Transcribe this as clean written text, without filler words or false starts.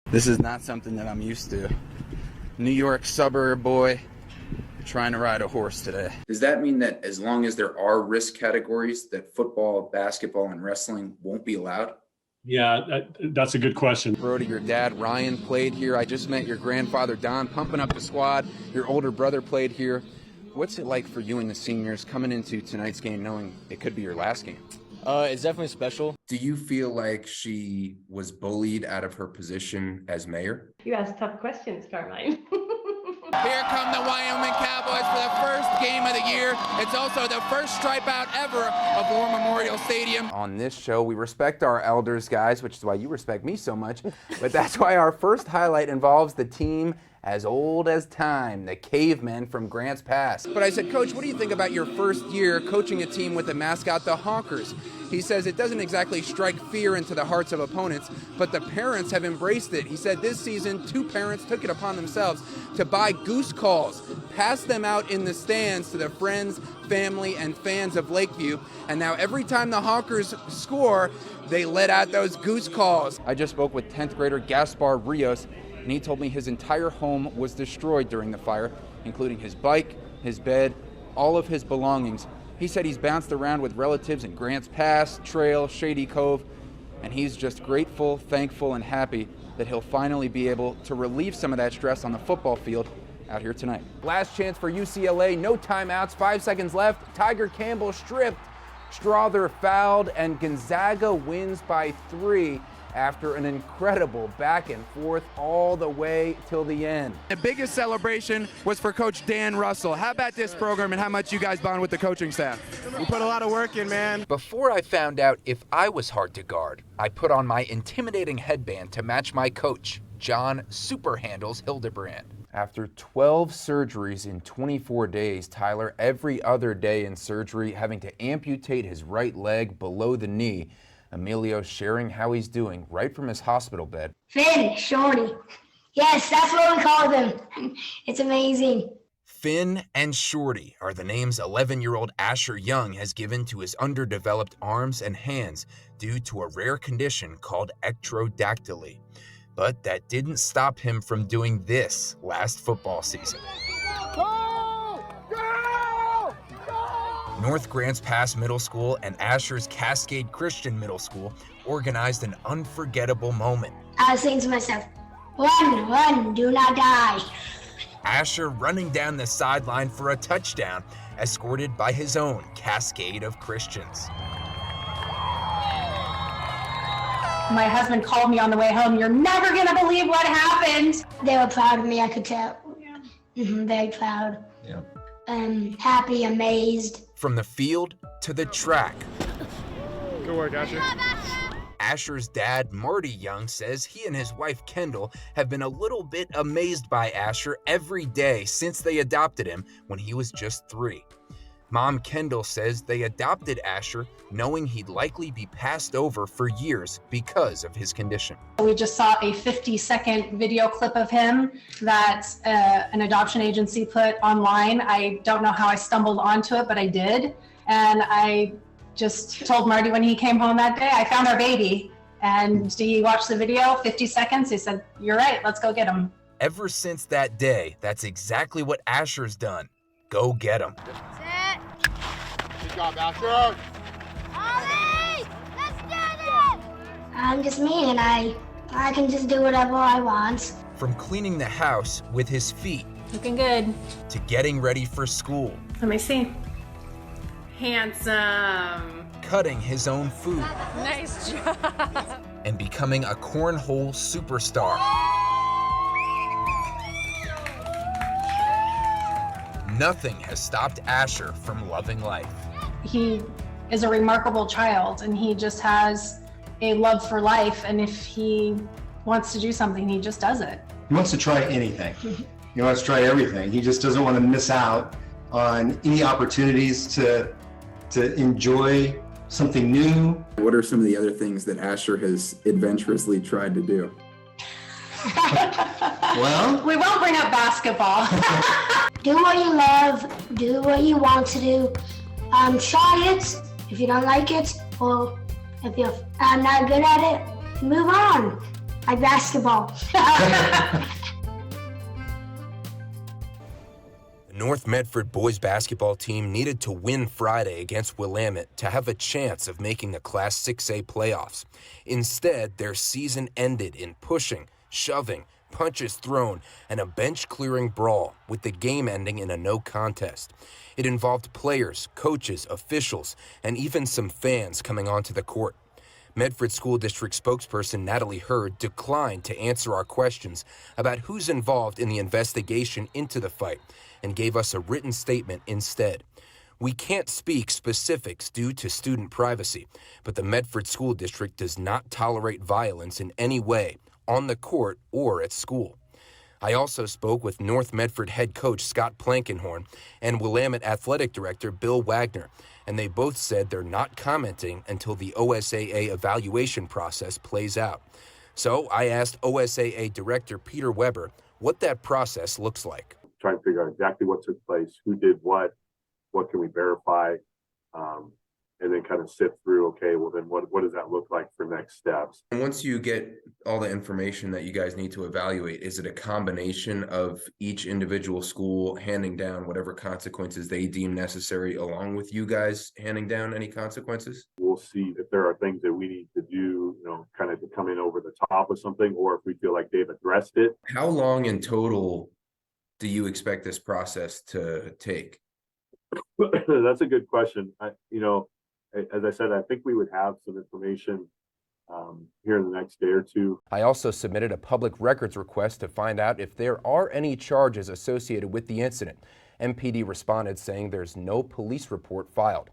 This is not something that I'm used to. New York suburb boy trying to ride a horse today. Does that mean that as long as there are risk categories, that football, basketball, and wrestling won't be allowed? Yeah, that's a good question. Brody, your dad Ryan played here. I just met your grandfather Don pumping up the squad. Your older brother played here. What's it like for you and the seniors coming into tonight's game knowing it could be your last game? It's definitely special. Do you feel like she was bullied out of her position as mayor? You ask tough questions, Carmine. Here come the Wyoming Cowboys for the first game of the year. It's also the first stripe out ever of War Memorial Stadium. On this show, we respect our elders, guys, which is why you respect me so much. But that's why our first highlight involves the team as old as time, the Cavemen from Grants Pass. But I said, Coach, what do you think about your first year coaching a team with the mascot, the Honkers? He says it doesn't exactly strike fear into the hearts of opponents, but the parents have embraced it. He said this season, 2 parents took it upon themselves to buy goose calls, pass them out in the stands to their friends, family, and fans of Lakeview. And now every time the Honkers score, they let out those goose calls. I just spoke with 10th grader Gaspar Rios, and he told me his entire home was destroyed during the fire, including his bike, his bed, all of his belongings. He said he's bounced around with relatives in Grants Pass, Trail, Shady Cove, and he's just grateful, thankful, and happy that he'll finally be able to relieve some of that stress on the football field out here tonight. Last chance for UCLA, no timeouts, 5 seconds left. Tiger Campbell stripped, Strother fouled, and Gonzaga wins by 3 after an incredible back and forth all the way till the end. The biggest celebration was for Coach Dan Russell. How about this program and how much you guys bond with the coaching staff? We put a lot of work in, man. Before I found out if I was hard to guard, I put on my intimidating headband to match my coach, John Super Handles Hildebrand. After 12 surgeries in 24 days, Tyler, every other day in surgery, having to amputate his right leg below the knee, Emilio sharing how he's doing right from his hospital bed. Finn, Shorty. Yes, that's what we call them. It's amazing. Finn and Shorty are the names 11-year-old Asher Young has given to his underdeveloped arms and hands due to a rare condition called ectrodactyly. But that didn't stop him from doing this last football season. North Grants Pass Middle School and Asher's Cascade Christian Middle School organized an unforgettable moment. I was saying to myself, run, do not die. Asher running down the sideline for a touchdown, escorted by his own cascade of Christians. My husband called me on the way home. You're never gonna believe what happened. They were proud of me, I could tell. Very proud. Yeah. Happy, amazed. From the field to the track. Good work, Asher. Asher's dad, Marty Young, says he and his wife, Kendall, have been a little bit amazed by Asher every day since they adopted him when he was just 3. Mom Kendall says they adopted Asher knowing he'd likely be passed over for years because of his condition. We just saw a 50-second video clip of him that an adoption agency put online. I don't know how I stumbled onto it, but I did. And I just told Marty when he came home that day, I found our baby. And he watched the video, 50 seconds. He said, "You're right, let's go get him." Ever since that day, that's exactly what Asher's done. Go get him. Good job, Asher. Ollie, let's get it! I'm just me, and I can just do whatever I want. From cleaning the house with his feet Looking good. to getting ready for school, Let me see. Handsome. cutting his own food, Nice job. and becoming a cornhole superstar. Nothing has stopped Asher from loving life. He is a remarkable child, and he just has a love for life. And if he wants to do something, he just does it. He wants to try anything. He wants to try everything. He just doesn't want to miss out on any opportunities to enjoy something new. What are some of the other things that Asher has adventurously tried to do? Well, We won't bring up basketball. Do what you love, do what you want to do. Try it. If you don't like it, or if you're not good at it, move on. like basketball. The North Medford boys basketball team needed to win Friday against Willamette to have a chance of making the Class 6A playoffs. Instead, their season ended in pushing, shoving, punches thrown, and a bench-clearing brawl, with the game ending in a no contest. It involved players, coaches, officials, and even some fans coming onto the court. Medford School District spokesperson Natalie Hurd declined to answer our questions about who's involved in the investigation into the fight and gave us a written statement instead. We can't speak specifics due to student privacy, but the Medford School District does not tolerate violence in any way, on the court or at school. I also spoke with North Medford head coach Scott Plankenhorn and Willamette athletic director Bill Wagner, and they both said they're not commenting until the OSAA evaluation process plays out. So I asked OSAA director Peter Weber what that process looks like. Trying to figure out exactly what took place, who did what can we verify, and then kind of sift through, okay, well then what does that look like for next steps? And once you get all the information that you guys need to evaluate, is it a combination of each individual school handing down whatever consequences they deem necessary along with you guys handing down any consequences? We'll see if there are things that we need to do, kind of to come in over the top of something, or if we feel like they've addressed it. How long in total do you expect this process to take? That's a good question. As I said, I think we would have some information here in the next day or two. I also submitted a public records request to find out if there are any charges associated with the incident. MPD responded saying there's no police report filed.